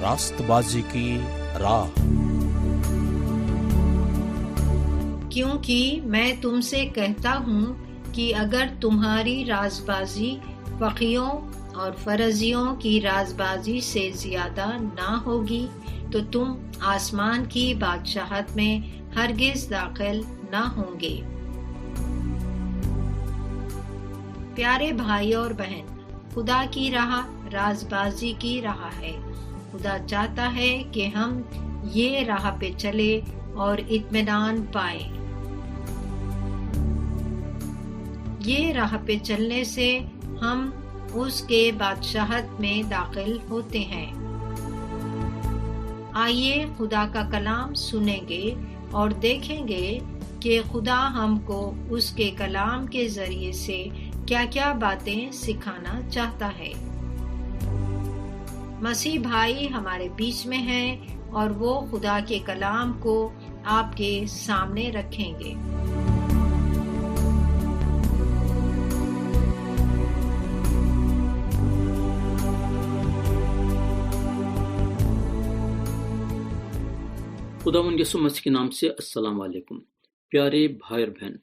راست بازی کی راہ۔ کیونکہ میں تم سے کہتا ہوں کہ اگر تمہاری راز بازی فقیوں اور فرزیوں کی راز بازی سے زیادہ نہ ہوگی تو تم آسمان کی بادشاہت میں ہرگز داخل نہ ہوں گے۔ پیارے بھائی اور بہن، خدا کی راہ راز بازی کی راہ ہے۔ خدا چاہتا ہے کہ ہم یہ راہ پہ چلے اور اطمینان پائیں۔ یہ راہ پہ چلنے سے ہم اس کے بادشاہت میں داخل ہوتے ہیں۔ آئیے خدا کا کلام سنیں گے اور دیکھیں گے کہ خدا ہم کو اس کے کلام کے ذریعے سے کیا کیا باتیں سکھانا چاہتا ہے۔ مسیح بھائی ہمارے بیچ میں ہیں اور وہ خدا کے کلام کو آپ کے سامنے رکھیں گے۔ خداوند یسوع مسیح کے نام سے السلام علیکم۔ پیارے بھائی اور بہن،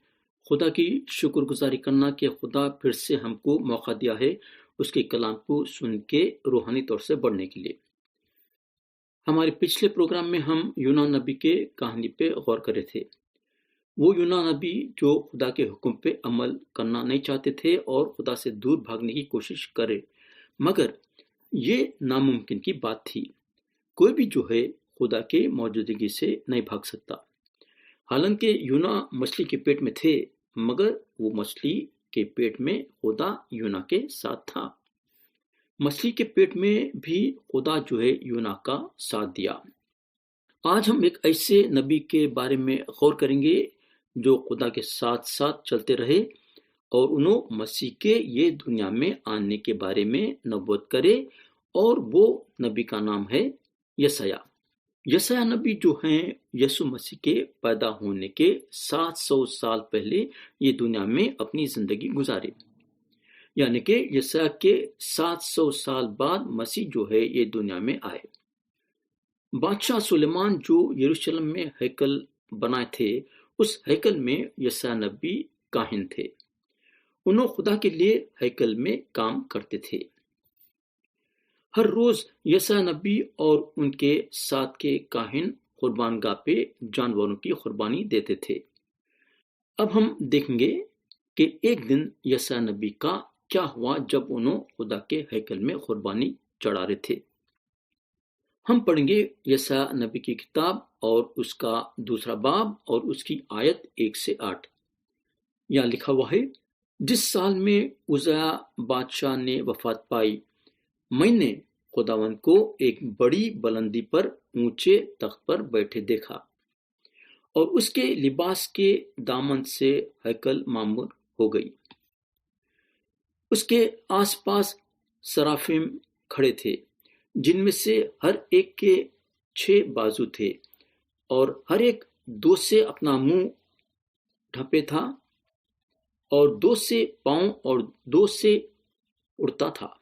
خدا کی شکر گزاری کرنا کہ خدا پھر سے ہم کو موقع دیا ہے اس کے کلام کو سن کے روحانی طور سے بڑھنے کے لیے۔ ہمارے پچھلے پروگرام میں ہم یونا نبی کے کہانی پہ غور کرے تھے۔ وہ یونا نبی جو خدا کے حکم پہ عمل کرنا نہیں چاہتے تھے اور خدا سے دور بھاگنے کی کوشش کرے، مگر یہ ناممکن کی بات تھی۔ کوئی بھی جو ہے خدا کے موجودگی سے نہیں بھاگ سکتا۔ حالانکہ یونا مچھلی کے پیٹ میں تھے، مگر وہ مچھلی کے پیٹ میں خدا یونا کے ساتھ تھا۔ مچھلی کے پیٹ میں بھی خدا جو ہے یونا کا ساتھ دیا۔ آج ہم ایک ایسے نبی کے بارے میں غور کریں گے جو خدا کے ساتھ ساتھ چلتے رہے اور انہوں مسیح کے یہ دنیا میں آنے کے بارے میں نبوت کرے، اور وہ نبی کا نام ہے یسایہ۔ یسایہ نبی جو ہیں یسوع مسیح کے پیدا ہونے کے 700 سال پہلے یہ دنیا میں اپنی زندگی گزارے، یعنی کہ یسایہ کے 700 سال بعد مسیح جو ہے یہ دنیا میں آئے۔ بادشاہ سلیمان جو یروشلم میں ہیکل بنائے تھے، اس ہیکل میں یسایہ نبی کاہن تھے۔ انہوں خدا کے لیے ہیکل میں کام کرتے تھے۔ ہر روز یسایہ نبی اور ان کے ساتھ کے کاہن قربان گاہ پہ جانوروں کی قربانی دیتے تھے۔ اب ہم دیکھیں گے کہ ایک دن یسایہ نبی کا کیا ہوا جب انہوں خدا کے ہیکل میں قربانی چڑھا رہے تھے۔ ہم پڑھیں گے یسایہ نبی کی کتاب اور اس کا 2 باب اور اس کی آیت 1 سے 8۔ یہاں لکھا ہوا ہے، جس سال میں عزیہ بادشاہ نے وفات پائی، میں نے خداوند کو ایک بڑی بلندی پر اونچے تخت پر بیٹھے دیکھا، اور اس کے لباس کے دامن سے ہیکل معمور ہو گئی۔ اس کے آس پاس سرافیم کھڑے تھے، جن میں سے ہر ایک کے 6 بازو تھے، اور ہر ایک 2 سے اپنا منہ ڈھپے تھا، اور 2 سے پاؤں اور 2 سے اڑتا تھا۔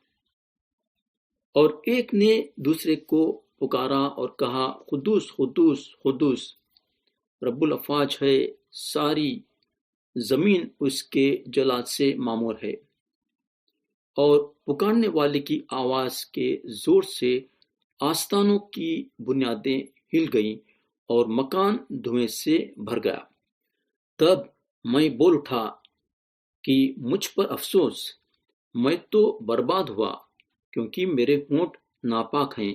اور ایک نے دوسرے کو پکارا اور کہا، قدوس قدوس قدوس رب الافواج ہے، ساری زمین اس کے جلال سے معمور ہے۔ اور پکارنے والے کی آواز کے زور سے آستانوں کی بنیادیں ہل گئیں اور مکان دھویں سے بھر گیا۔ تب میں بول اٹھا کہ مجھ پر افسوس، میں تو برباد ہوا، کیونکہ میرے ہونٹ ناپاک ہیں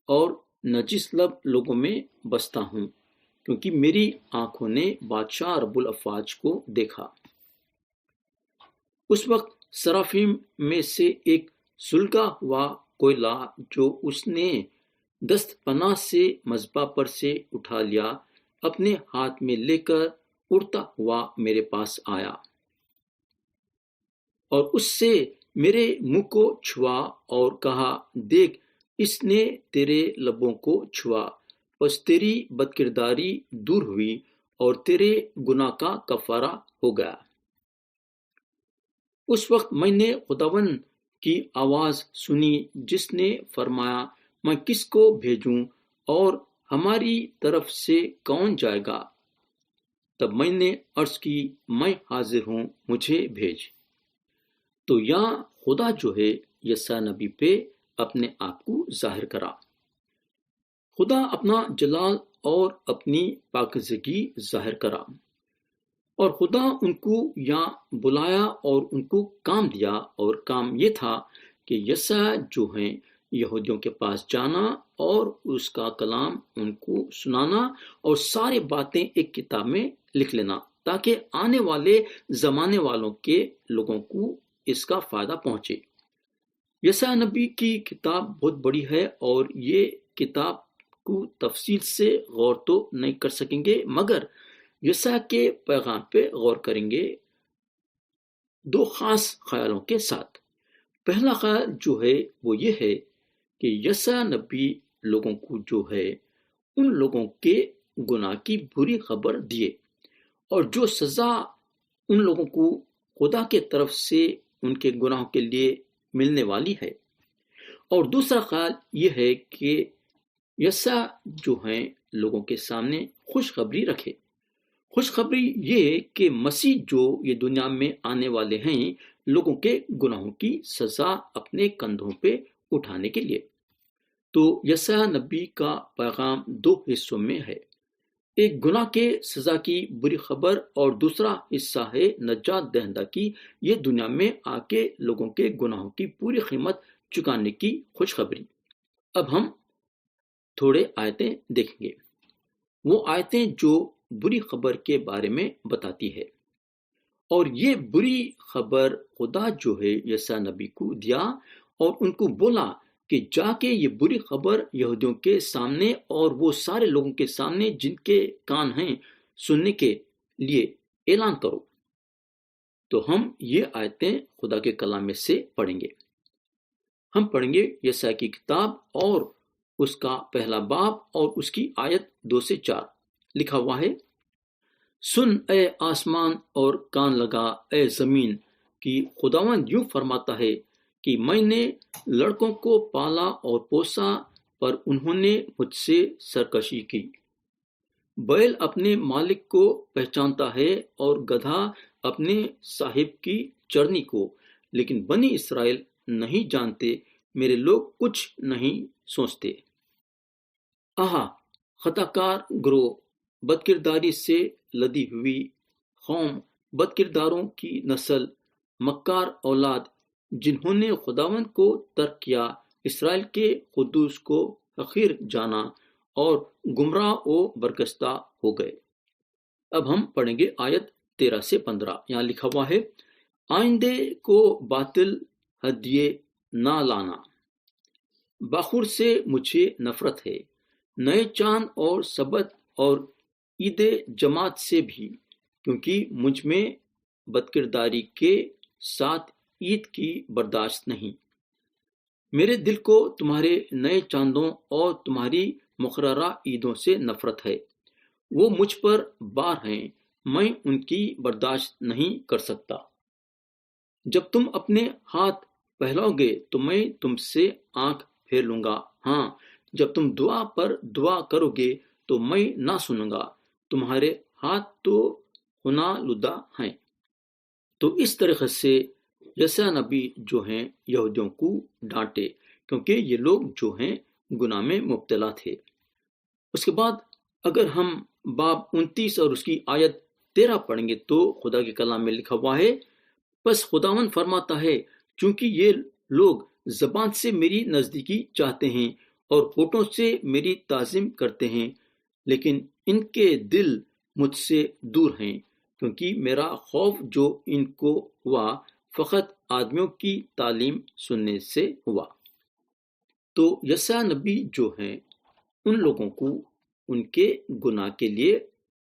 اور نجس لب لوگوں میں بستا ہوں، کیونکہ میری آنکھوں نے بادشاہ رب الافواج کو دیکھا۔ اس وقت سرافیم میں سے ایک سلگا ہوا کوئلہ جو اس نے دست پناہ سے مذبح پر سے اٹھا لیا، اپنے ہاتھ میں لے کر اڑتا ہوا میرے پاس آیا، اور اس سے میرے منہ کو چھوا اور کہا، دیکھ، اس نے تیرے لبوں کو چھوا، پس تیری بدکرداری دور ہوئی اور تیرے گناہ کا کفارہ ہو گیا۔ اس وقت میں نے خداوند کی آواز سنی جس نے فرمایا، میں کس کو بھیجوں اور ہماری طرف سے کون جائے گا؟ تب میں نے عرض کی، میں حاضر ہوں، مجھے بھیج۔ تو یہاں خدا جو ہے یسوع نبی پہ اپنے آپ کو ظاہر کرا۔ خدا اپنا جلال اور اپنی پاکیزگی ظاہر کرا، اور خدا ان کو یہاں بلایا اور ان کو کام دیا، اور کام یہ تھا کہ یسوع جو ہیں یہودیوں کے پاس جانا اور اس کا کلام ان کو سنانا اور سارے باتیں ایک کتاب میں لکھ لینا، تاکہ آنے والے زمانے والوں کے لوگوں کو اس کا فائدہ پہنچے۔ یسوع نبی کی کتاب بہت بڑی ہے، اور یہ کتاب کو تفصیل سے غور تو نہیں کر سکیں گے، مگر یسوع کے پیغام پہ غور کریں گے دو خاص خیالوں کے ساتھ۔ پہلا خیال جو ہے وہ یہ ہے کہ یسوع نبی لوگوں کو جو ہے ان لوگوں کے گناہ کی بری خبر دیے، اور جو سزا ان لوگوں کو خدا کے طرف سے ان کے گناہوں کے لیے ملنے والی ہے۔ اور دوسرا خیال یہ ہے کہ یسوع جو ہیں لوگوں کے سامنے خوشخبری رکھے۔ خوشخبری یہ کہ مسیح جو یہ دنیا میں آنے والے ہیں لوگوں کے گناہوں کی سزا اپنے کندھوں پہ اٹھانے کے لیے۔ تو یسوع نبی کا پیغام دو حصوں میں ہے، ایک گناہ کے سزا کی بری خبر، اور دوسرا حصہ ہے نجات دہندہ کی یہ دنیا میں آ کے لوگوں کے گناہوں کی پوری قیمت چکانے کی خوشخبری۔ اب ہم تھوڑے آیتیں دیکھیں گے، وہ آیتیں جو بری خبر کے بارے میں بتاتی ہے، اور یہ بری خبر خدا جو ہے یسوع نبی کو دیا، اور ان کو بولا کہ جا کے یہ بری خبر یہودیوں کے سامنے اور وہ سارے لوگوں کے سامنے جن کے کان ہیں سننے کے لیے اعلان کرو۔ تو ہم یہ آیتیں خدا کے کلام میں سے پڑھیں گے۔ ہم پڑھیں گے یسوع کی کتاب اور اس کا پہلا باب اور اس کی آیت 2 سے 4۔ لکھا ہوا ہے، سن اے آسمان اور کان لگا اے زمین، کہ خداوند یوں فرماتا ہے کہ میں نے لڑکوں کو پالا اور پوسا، پر انہوں نے مجھ سے سرکشی کی۔ بیل اپنے مالک کو پہچانتا ہے اور گدھا اپنے صاحب کی چرنی کو، لیکن بنی اسرائیل نہیں جانتے، میرے لوگ کچھ نہیں سوچتے۔ آہا، خطا کار گروہ، بد کرداری سے لدی ہوئی قوم، بد کرداروں کی نسل، مکار اولاد، جنہوں نے خداوند کو ترک کیا، اسرائیل کے قدوس کو حقیر جانا اور گمراہ و برگشتہ ہو گئے۔ اب ہم پڑھیں گے آیت 13 سے 15۔ یہاں لکھا ہوا ہے، آئندے کو باطل ہدیے نہ لانا، باخر سے مجھے نفرت ہے، نئے چاند اور سبت اور عید جماعت سے بھی، کیونکہ مجھ میں بدکرداری کے ساتھ عید کی برداشت نہیں۔ میرے دل کو تمہارے نئے چاندوں اور تمہاری مقررہ عیدوں سے نفرت ہے، وہ مجھ پر بار ہیں، میں ان کی برداشت نہیں کر سکتا۔ جب تم اپنے ہاتھ پھیلاؤ گے تو میں تم سے آنکھ پھیر لوں گا، ہاں جب تم دعا پر دعا کرو گے تو میں نہ سنوں گا، تمہارے ہاتھ تو خنا لدہ ہیں۔ تو اس طریقے سے یسوع نبی جو ہیں یہودیوں کو ڈانٹے، کیونکہ یہ لوگ جو ہیں گناہ میں مبتلا تھے۔ اس کے بعد اگر ہم باب 29 اور اس کی آیت 13 پڑھیں گے تو خدا کے کلام میں لکھا ہوا ہے، بس خداوند فرماتا ہے، چونکہ یہ لوگ زبان سے میری نزدیکی چاہتے ہیں اور ہونٹوں سے میری تعظیم کرتے ہیں، لیکن ان کے دل مجھ سے دور ہیں، کیونکہ میرا خوف جو ان کو ہوا فقط آدمیوں کی تعلیم سننے سے ہوا۔ تو یسوع نبی جو ہیں ان لوگوں کو ان کے گناہ کے لیے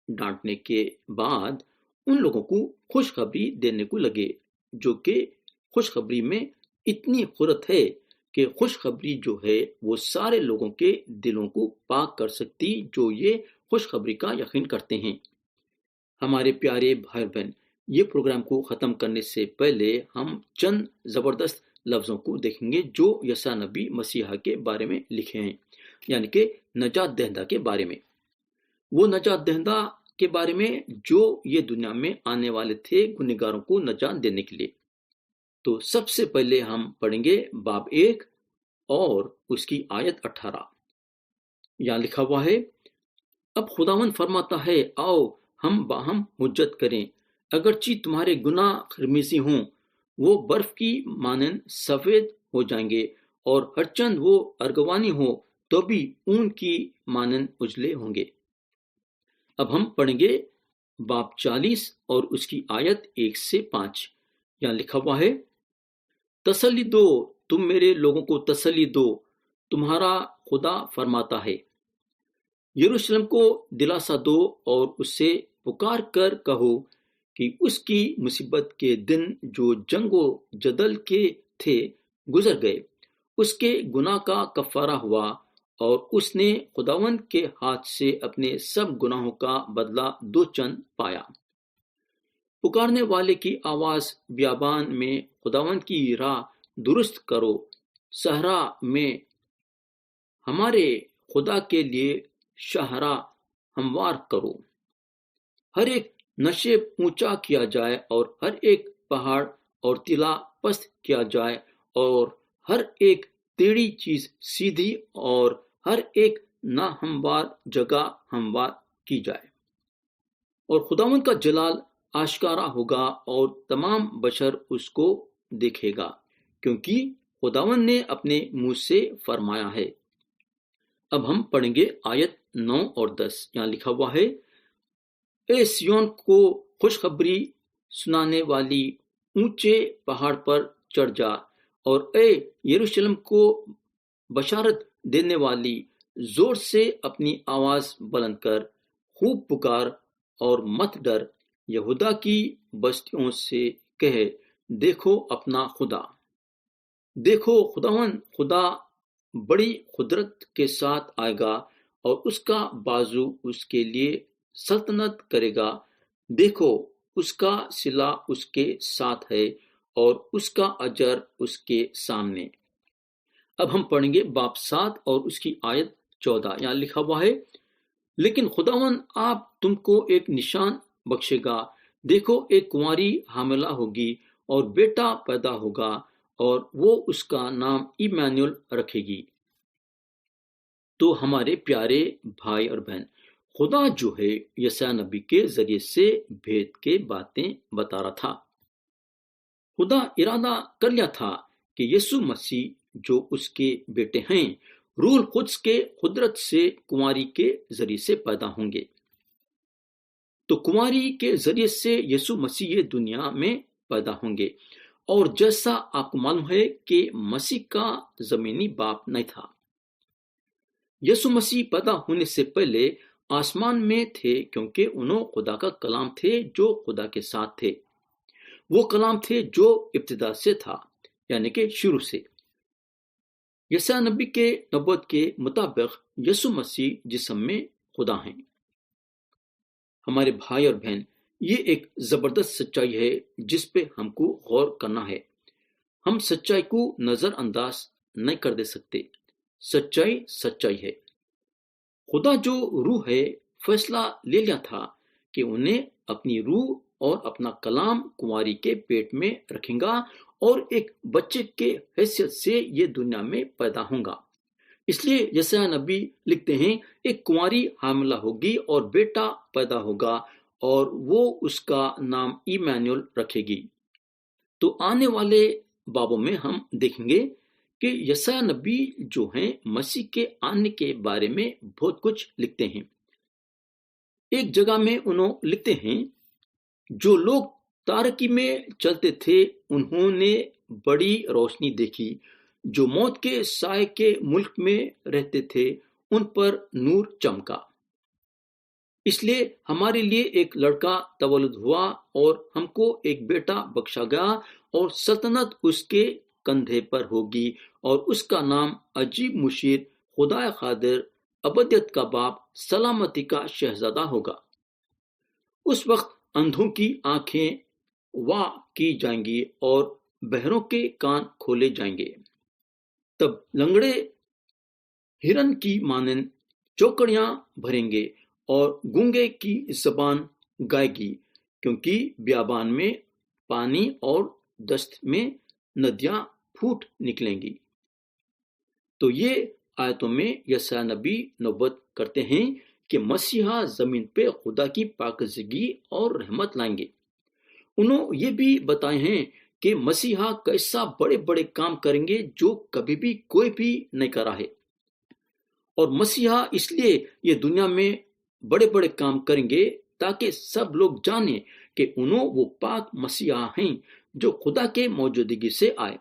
ڈانٹنے کے بعد ان لوگوں کو خوشخبری دینے کو لگے، جو کہ خوشخبری میں اتنی قدرت ہے کہ خوشخبری جو ہے وہ سارے لوگوں کے دلوں کو پاک کر سکتی جو یہ خوشخبری کا یقین کرتے ہیں۔ ہمارے پیارے بھائی بہن، یہ پروگرام کو ختم کرنے سے پہلے ہم چند زبردست لفظوں کو دیکھیں گے جو یسوع نبی مسیحا کے بارے میں لکھے ہیں، یعنی کہ نجات دہندہ کے بارے میں، وہ نجات دہندہ کے بارے میں جو یہ دنیا میں آنے والے تھے گنہگاروں کو نجات دینے کے لیے۔ تو سب سے پہلے ہم پڑھیں گے باب 1 اور اس کی آیت 18۔ یہاں لکھا ہوا ہے، اب خداوند فرماتا ہے، آؤ ہم باہم حجت کریں، اگرچہ تمہارے گناہ خرمیزی ہوں وہ برف کی مانند سفید ہو جائیں گے، اور ہرچند وہ ارغوانی ہو تو بھی اون کی مانند اجلے ہوں گے۔ اب ہم پڑھیں گے باب 40 اور اس کی آیت 1 سے 5۔ یہاں لکھا ہوا ہے، تسلی دو، تم میرے لوگوں کو تسلی دو، تمہارا خدا فرماتا ہے، یروشلم کو دلاسا دو اور اس سے پکار کر کہو کہ اس کی مصیبت کے دن جو جنگ و جدل کے تھے گزر گئے، اس کے گناہ کا کفارہ ہوا، اور اس نے خداوند کے ہاتھ سے اپنے سب گناہوں کا بدلہ 2 چند پایا۔ پکارنے والے کی آواز بیابان میں خداوند کی راہ درست کرو، صحرا میں ہمارے خدا کے لیے شاہراہ ہموار کرو۔ ہر ایک نشیب اونچا کیا جائے اور ہر ایک پہاڑ اور ٹیلہ پست کیا جائے، اور ہر ایک ٹیڑھی چیز سیدھی اور ہر ایک ناہموار جگہ ہموار کی جائے۔ اور خداوند کا جلال آشکارا ہوگا اور تمام بشر اس کو دیکھے گا، کیونکہ خداوند نے اپنے منہ سے فرمایا ہے۔ اب ہم پڑھیں گے آیت 9 اور 10۔ یہاں لکھا ہوا ہے، اے سیون کو خوشخبری سنانے والی اونچے پہاڑ پر چڑھ جا، اور اے یروشلم کو بشارت دینے والی زور سے اپنی آواز بلند کر، خوب پکار اور مت ڈر، یہودا کی بستیوں سے کہے، دیکھو اپنا خدا، دیکھو خداوند خدا بڑی قدرت کے ساتھ آئے گا، اور اس کا بازو اس کے لیے سلطنت کرے گا، دیکھو اس کا صلہ اس کے ساتھ ہے اور اس کا اجر اس کے سامنے۔ اب ہم پڑھیں گے باب 7 اور اس کی آیت 14۔ یہاں لکھا ہوا ہے، لیکن خداوند آپ تم کو ایک نشان بخشے گا، دیکھو ایک کنواری حاملہ ہوگی اور بیٹا پیدا ہوگا، اور وہ اس کا نام ایمانویل رکھے گی۔ تو ہمارے پیارے بھائی اور بہن، خدا جو ہے یسوع نبی کے ذریعے سے بھید کے باتیں بتا رہا تھا۔ خدا ارادہ کر لیا تھا کہ یسوع مسیح جو اس کے بیٹے ہیں، روح القدس کے قدرت سے کنواری کے ذریعے سے پیدا ہوں گے۔ تو کنواری کے ذریعے سے یسوع مسیح یہ دنیا میں پیدا ہوں گے، اور جیسا آپ کو معلوم ہے کہ مسیح کا زمینی باپ نہیں تھا۔ یسوع مسیح پیدا ہونے سے پہلے آسمان میں تھے، کیونکہ انہوں خدا کا کلام تھے جو خدا کے ساتھ تھے۔ وہ کلام تھے جو ابتدا سے تھا، یعنی کہ شروع سے۔ یسوع نبی کے نبوت کے مطابق یسوع مسیح جسم میں خدا ہیں۔ ہمارے بھائی اور بہن، یہ ایک زبردست سچائی ہے جس پہ ہم کو غور کرنا ہے۔ ہم سچائی کو نظر انداز نہیں کر دے سکتے۔ سچائی سچائی ہے۔ خدا جو روح ہے، فیصلہ لے لیا تھا کہ انہیں اپنی روح اور اپنا کلام کنواری کے پیٹ میں رکھیں گا، اور ایک بچے کے حیثیت سے یہ دنیا میں پیدا ہوں گا۔ اس لیے یسوع نبی لکھتے ہیں، ایک کنواری حاملہ ہوگی اور بیٹا پیدا ہوگا، اور وہ اس کا نام ایمانویل رکھے گی۔ تو آنے والے بابوں میں ہم دیکھیں گے کہ یسوع نبی جو ہیں مسیح کے آنے کے بارے میں بہت کچھ لکھتے ہیں۔ ایک جگہ میں انہوں لکھتے ہیں، جو لوگ تاریکی میں چلتے تھے انہوں نے بڑی روشنی دیکھی، جو موت کے سائے کے ملک میں رہتے تھے ان پر نور چمکا۔ اس لیے ہمارے لیے ایک لڑکا تولد ہوا، اور ہم کو ایک بیٹا بخشا گیا، اور سلطنت اس کے کندھے پر ہوگی، اور اس کا نام عجیب مشیر، خدا قادر، ابدیت کا باپ، سلامتی کا شہزادہ ہوگا۔ اس وقت اندھوں کی آنکھیں وا کی جائیں گی، اور بہروں کے کان کھولے جائیں گے۔ تب لنگڑے ہرن کی مانند چوکڑیاں بھریں گے اور گونگے کی زبان گائے گی، کیونکہ بیابان میں پانی اور دشت میں ندیاں پھوٹ نکلیں گی۔ تو یہ آیتوں میں یسایا نبی نبوت کرتے ہیں کہ مسیحا زمین پہ خدا کی پاکیزگی اور رحمت لائیں گے۔ انہوں یہ بھی بتائے ہیں کہ مسیحا کیسا بڑے بڑے کام کریں گے جو کبھی بھی کوئی بھی نہیں کرا ہے، اور مسیحا اس لیے یہ دنیا میں بڑے بڑے کام کریں گے تاکہ سب لوگ جانیں کہ انہوں وہ پاک مسیحا ہیں جو خدا کے موجودگی سے آئے۔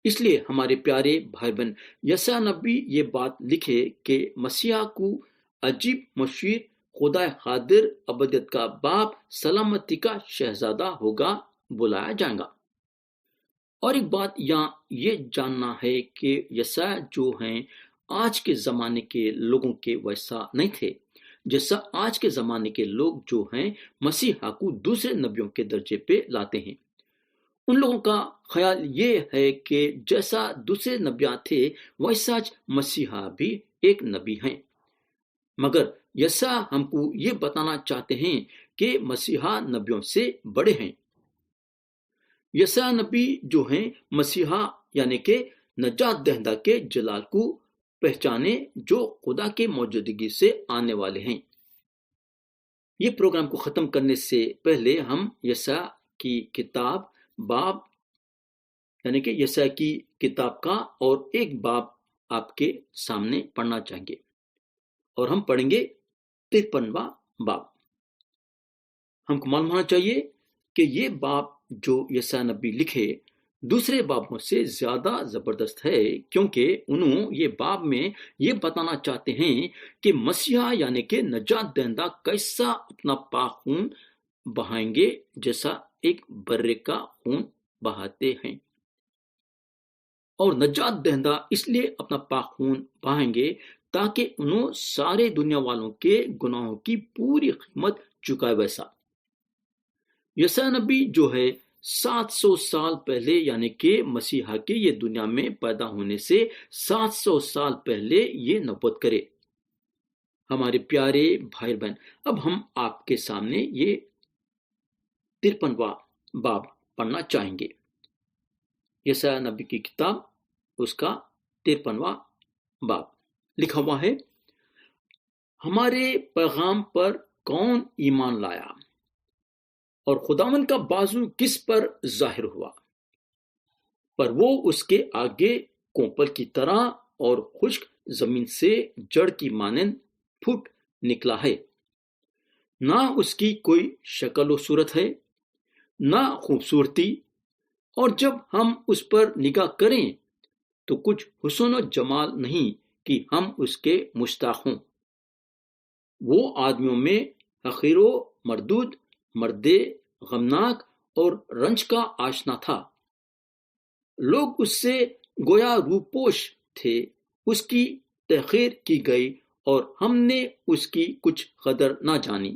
اس لیے ہمارے پیارے بھائی بہن، یسایا نبی یہ بات لکھے کہ مسیحا کو عجیب مشیر، خدا قادر، ابدیت کا باپ، سلامتی کا شہزادہ ہوگا، بلایا جائے گا۔ اور ایک بات یہاں یہ جاننا ہے کہ یسایا جو ہیں آج کے زمانے کے لوگوں کے ویسا نہیں تھے، جیسا آج کے زمانے کے لوگ جو ہیں مسیحا کو دوسرے نبیوں کے درجے پہ لاتے ہیں۔ ان لوگوں کا خیال یہ ہے کہ جیسا دوسرے نبیاں تھے ویسا مسیحا بھی ایک نبی ہیں، مگر یسوع ہم کو یہ بتانا چاہتے ہیں کہ مسیحا نبیوں سے بڑے ہیں۔ یسوع نبی جو ہیں مسیحا یعنی کہ نجات دہندہ کے جلال کو پہچانے جو خدا کے موجودگی سے آنے والے ہیں۔ یہ پروگرام کو ختم کرنے سے پہلے ہم یسوع کی کتاب باب یعنی کہ یسوع کی کتاب کا اور ایک باب آپ کے سامنے پڑھنا چاہیں گے، اور ہم پڑھیں گے 53واں باب۔ ہم کو معلوم ہونا چاہیے کہ یہ باب جو یسوع نبی لکھے دوسرے بابوں سے زیادہ زبردست ہے، کیونکہ انہوں یہ باب میں یہ بتانا چاہتے ہیں کہ مسیحا یعنی کہ نجات دہندہ کیسا اپنا پاک خون بہائیں گے، جیسا ایک برے کا خون بہاتے ہیں۔ اور نجات دہندہ اس لیے اپنا پاک خون بہائیں گے تاکہ انہوں سارے دنیا والوں کے گناہوں کی پوری قیمت چکائے۔ ویسا یسوع نبی جو ہے 700 سال پہلے یعنی کہ مسیحا کے یہ دنیا میں پیدا ہونے سے 700 سال پہلے یہ نبوت کرے۔ ہمارے پیارے بھائی بہن، اب ہم آپ کے سامنے یہ 53واں باب پڑھنا چاہیں گے۔ یسوع نبی کی کتاب اس کا 53واں باب لکھا ہوا ہے: ہمارے پیغام پر کون ایمان لایا، اور خداوند کا بازو کس پر ظاہر ہوا؟ پر وہ اس کے آگے کوپل کی طرح اور خشک زمین سے جڑ کی مانند پھوٹ نکلا ہے۔ نہ اس کی کوئی شکل و صورت ہے، نہ خوبصورتی، اور جب ہم اس پر نگاہ کریں تو کچھ حسن و جمال نہیں کہ ہم اس کے مشتاق ہوں۔ وہ آدمیوں میں حقیر و مردود، مرد غمناک اور رنج کا آشنا تھا۔ لوگ اس سے گویا روپوش تھے، اس کی تحقیر کی گئی اور ہم نے اس کی کچھ قدر نہ جانی۔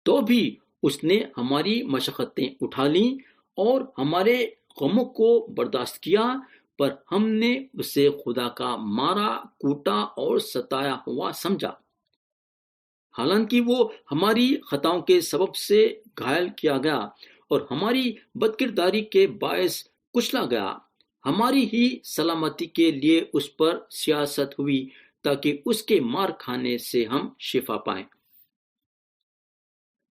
تو بھی اس نے ہماری مشقتیں اٹھا لیں اور ہمارے غموں کو برداشت کیا، پر ہم نے اسے خدا کا مارا، کوٹا اور ستایا ہوا سمجھا۔ حالانکہ وہ ہماری خطاؤں کے سبب سے گھائل کیا گیا اور ہماری بدکرداری کے باعث کچلا گیا۔ ہماری ہی سلامتی کے لیے اس پر سیاست ہوئی تاکہ اس کے مار کھانے سے ہم شفا پائیں۔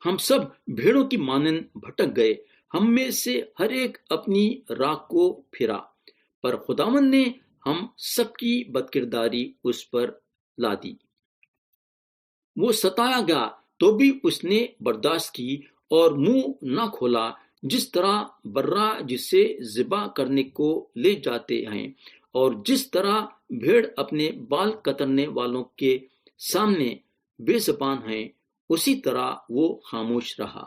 ہم سب بھیڑوں کی مانند بھٹک گئے، ہم میں سے ہر ایک اپنی راہ کو پھرا، پر خداوند نے ہم سب کی بدکرداری اس پر لا دی۔ وہ ستایا گیا تو بھی اس نے برداشت کی اور منہ نہ کھولا، جس طرح برا جسے ذبح کرنے کو لے جاتے ہیں، اور جس طرح بھیڑ اپنے بال کترنے والوں کے سامنے بے زبان ہیں، اسی طرح وہ خاموش رہا۔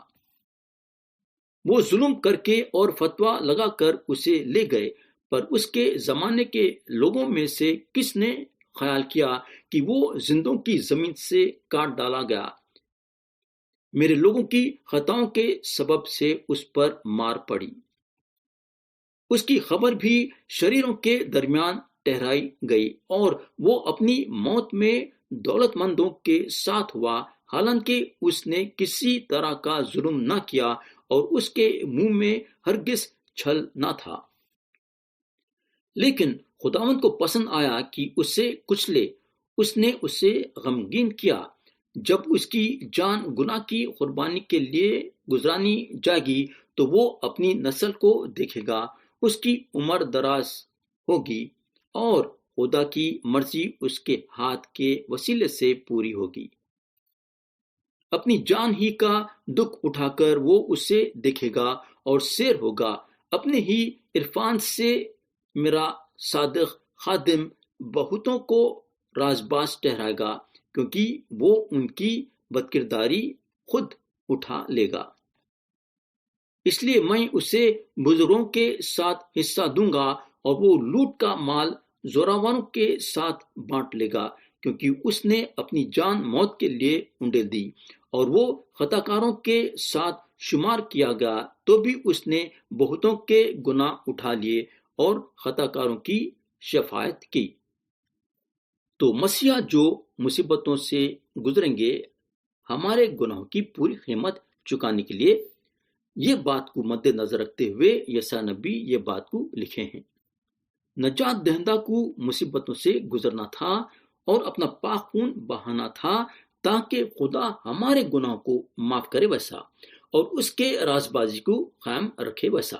وہ ظلم کر کے اور فتویٰ لگا کر اسے لے گئے، پر اس کے زمانے کے لوگوں میں سے کس نے خیال کیا کہ وہ زندوں کی زمین سے کاٹ ڈالا گیا؟ میرے لوگوں کی خطاؤں کے سبب سے اس پر مار پڑی۔ اس کی خبر بھی شریروں کے درمیان ٹھہرائی گئی اور وہ اپنی موت میں دولت مندوں کے ساتھ ہوا، حالانکہ اس نے کسی طرح کا ظلم نہ کیا اور اس کے منہ میں ہرگز چھل نہ تھا۔ لیکن خداوند کو پسند آیا کہ اسے کچلے، اس نے اسے غمگین کیا۔ جب اس کی جان گناہ کی قربانی کے لیے گزرانی جائے گی تو وہ اپنی نسل کو دیکھے گا، اس کی عمر دراز ہوگی اور خدا کی مرضی اس کے ہاتھ کے وسیلے سے پوری ہوگی۔ اپنی جان ہی کا دکھ اٹھا کر وہ اسے دیکھے گا اور سیر ہوگا۔ اپنے ہی عرفان سے میرا صادق خادم بہتوں کو رازباز ٹھہرائے گا، کیونکہ وہ ان کی بدکرداری خود اٹھا لے گا۔ اس لیے میں اسے بزرگوں کے ساتھ حصہ دوں گا اور وہ لوٹ کا مال زوراوروں کے ساتھ بانٹ لے گا، کیونکہ اس نے اپنی جان موت کے لیے انڈیل دی اور وہ خطاکاروں کے ساتھ شمار کیا گیا، تو بھی اس نے بہتوں کے گناہ اٹھا لیے اور خطاکاروں کی شفاعت کی۔ تو مسیحا جو مصیبتوں سے گزریں گے ہمارے گناہوں کی پوری قیمت چکانے کے لیے، یہ بات کو مد نظر رکھتے ہوئے یسایا نبی یہ بات کو لکھے ہیں۔ نجات دہندہ کو مصیبتوں سے گزرنا تھا اور اپنا پاک خون بہانا تھا تاکہ خدا ہمارے گناہوں کو معاف کرے ویسا اور اس کے رازبازی کو قائم رکھے ویسا۔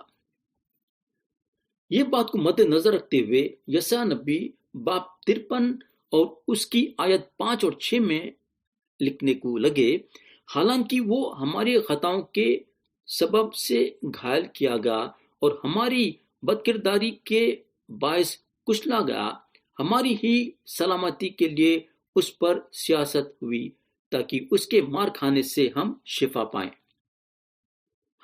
یہ بات کو مد نظر رکھتے ہوئے یسایا نبی باب 53 اور اس کی آیت 5 اور 6 میں لکھنے کو لگے، حالانکہ وہ ہماری خطاؤں کے سبب سے گھائل کیا گیا اور ہماری بدکرداری کے باعث کچلا گیا، ہماری ہی سلامتی کے لیے اس پر سیاست ہوئی تاکہ اس کے مار کھانے سے ہم شفا پائیں۔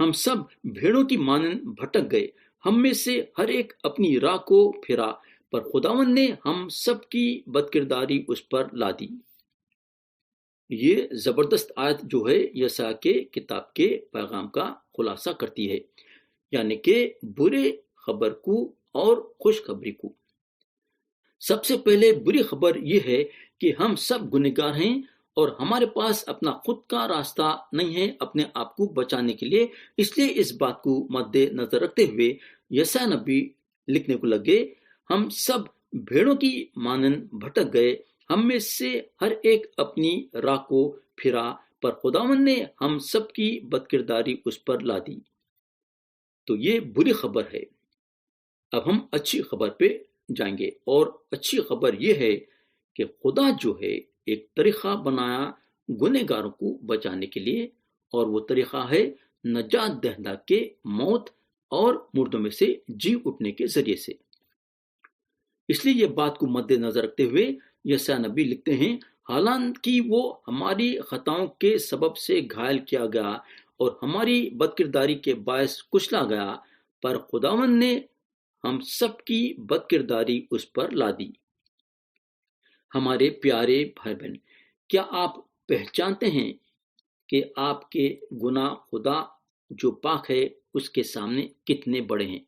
ہم سب بھیڑوں کی مانند بھٹک گئے، ہم میں سے ہر ایک اپنی راہ کو پھرا، پر خداوند نے ہم سب کی بدکرداری اس پر لا دی۔ یہ زبردست آیت جو ہے یسایا کے کتاب کے پیغام کا خلاصہ کرتی ہے، یعنی کہ برے خبر کو اور خوشخبری کو۔ سب سے پہلے بری خبر یہ ہے کہ ہم سب گنہگار ہیں اور ہمارے پاس اپنا خود کا راستہ نہیں ہے اپنے آپ کو بچانے کے لیے۔ اس لیے اس بات کو مد نظر رکھتے ہوئے یسایا نبی لکھنے کو لگے، ہم سب بھیڑوں کی مانند بھٹک گئے، ہم میں سے ہر ایک اپنی راہ کو پھرا، پر خداوند نے ہم سب کی بدکرداری اس پر لا دی۔ تو یہ بری خبر ہے۔ اب ہم اچھی خبر پہ جائیں گے، اور اچھی خبر یہ ہے کہ خدا جو ہے ایک طریقہ بنایا گنہگاروں کو بچانے کے لیے، اور وہ طریقہ ہے نجات دہندہ کے موت اور مردوں میں سے جی اٹھنے کے ذریعے سے۔ اس لیے یہ بات کو مد نظر رکھتے ہوئے یسایا نبی لکھتے ہیں، حالانکہ وہ ہماری خطاؤں کے سبب سے گھائل کیا گیا اور ہماری بدکرداری کے باعث کچلا گیا، پر خداوند نے ہم سب کی بدکرداری اس پر لا دی۔ ہمارے پیارے بھائی بہن، کیا آپ پہچانتے ہیں کہ آپ کے گناہ خدا جو پاک ہے اس کے سامنے کتنے بڑے ہیں؟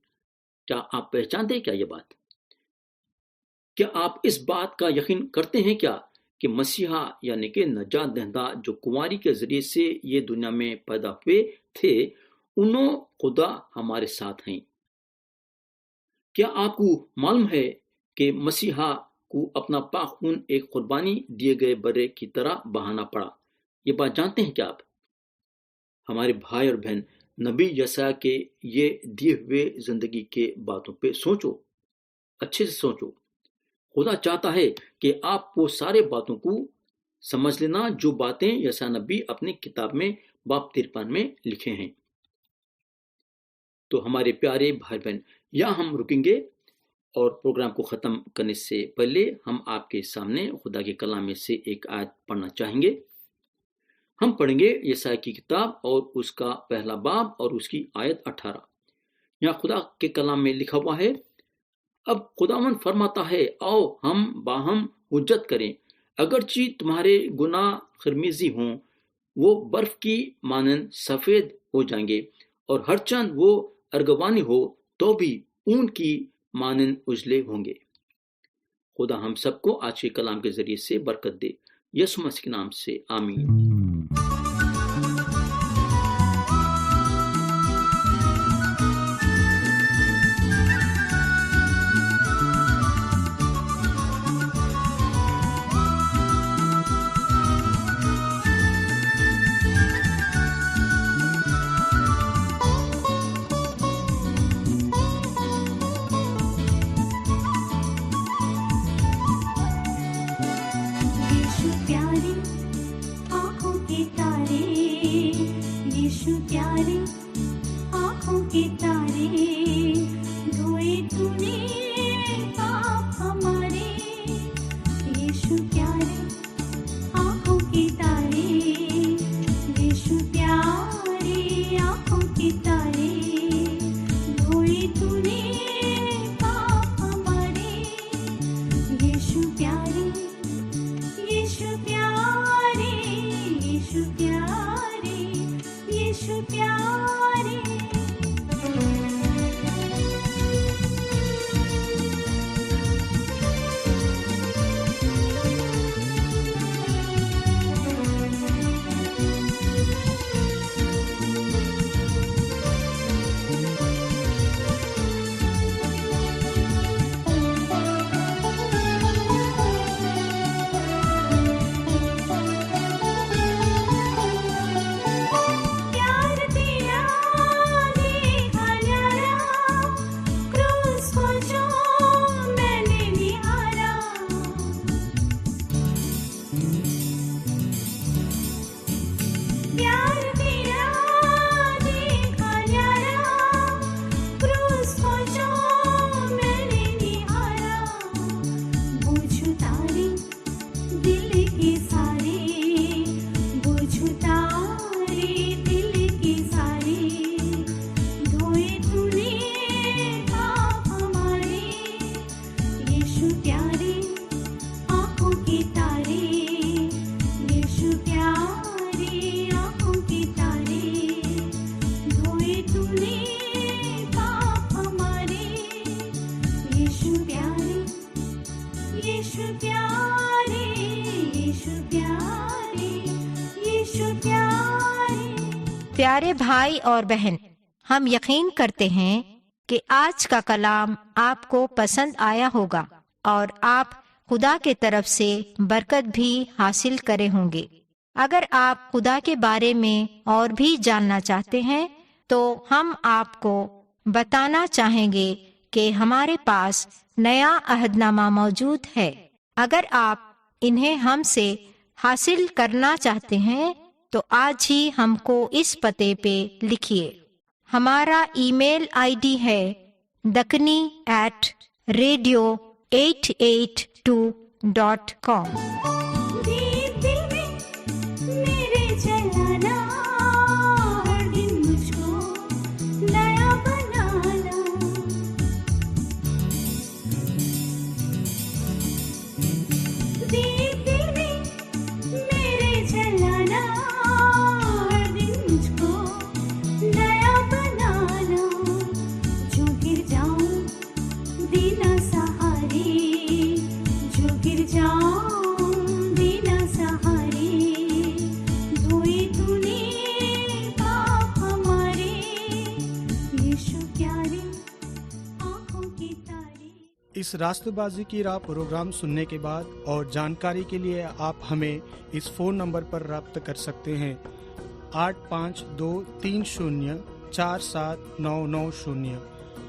کیا آپ پہچانتے ہیں کیا یہ بات؟ کیا آپ اس بات کا یقین کرتے ہیں کیا کہ مسیحا یعنی کہ نجات دہندہ جو کنواری کے ذریعے سے یہ دنیا میں پیدا ہوئے تھے، انہوں خدا ہمارے ساتھ ہیں؟ کیا آپ کو معلوم ہے کہ مسیحا کو اپنا پاک خون ایک قربانی دیے گئے برے کی طرح بہانا پڑا؟ یہ بات جانتے ہیں کیا آپ؟ ہمارے بھائی اور بہن، نبی یسایا کے یہ دیے ہوئے زندگی کے باتوں پہ سوچو، اچھے سے سوچو۔ خدا چاہتا ہے کہ آپ وہ سارے باتوں کو سمجھ لینا جو باتیں یسایا نبی اپنی کتاب میں باب 53 میں لکھے ہیں۔ تو ہمارے پیارے بھائی بہن، یہاں ہم رکیں گے، اور پروگرام کو ختم کرنے سے پہلے ہم آپ کے سامنے خدا کے کلام میں سے ایک آیت پڑھنا چاہیں گے۔ ہم پڑھیں گے یسایا کی کتاب اور اس کا پہلا باب اور اس کی آیت 18۔ یہاں خدا کے کلام میں لکھا ہوا ہے، اب خداوند فرماتا ہے، آؤ ہم باہم حجت کریں، اگرچہ تمہارے گناہ خرمیزی ہوں وہ برف کی مانند سفید ہو جائیں گے، اور ہر چند وہ ارغوانی ہو تو بھی اون کی مانند اجلے ہوں گے۔ خدا ہم سب کو آج کے کلام کے ذریعے سے برکت دے، یسوع مسیح کے نام سے آمین۔ پیارے بھائی اور بہن، ہم یقین کرتے ہیں کہ آج کا کلام آپ کو پسند آیا ہوگا اور آپ خدا کے طرف سے برکت بھی حاصل کرے ہوں گے۔ اگر آپ خدا کے بارے میں اور بھی جاننا چاہتے ہیں تو ہم آپ کو بتانا چاہیں گے کہ ہمارے پاس نیا عہد نامہ موجود ہے۔ اگر آپ انہیں ہم سے حاصل کرنا چاہتے ہیں تو آج ہی ہم کو اس پتے پہ لکھیے۔ ہمارا ای میل آئی ڈی ہے dakni@radio882.com۔ اس راستہ بازی کی راہ پروگرام سننے کے بعد اور جانکاری کے لیے آپ ہمیں اس فون نمبر پر رابطہ کر سکتے ہیں 8523047990،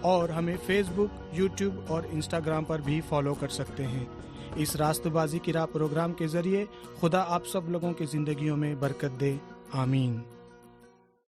اور ہمیں فیس بک، یوٹیوب اور انسٹاگرام پر بھی فالو کر سکتے ہیں۔ اس راستہ بازی کی راہ پروگرام کے ذریعے خدا آپ سب لوگوں کی زندگیوں میں برکت دے، آمین۔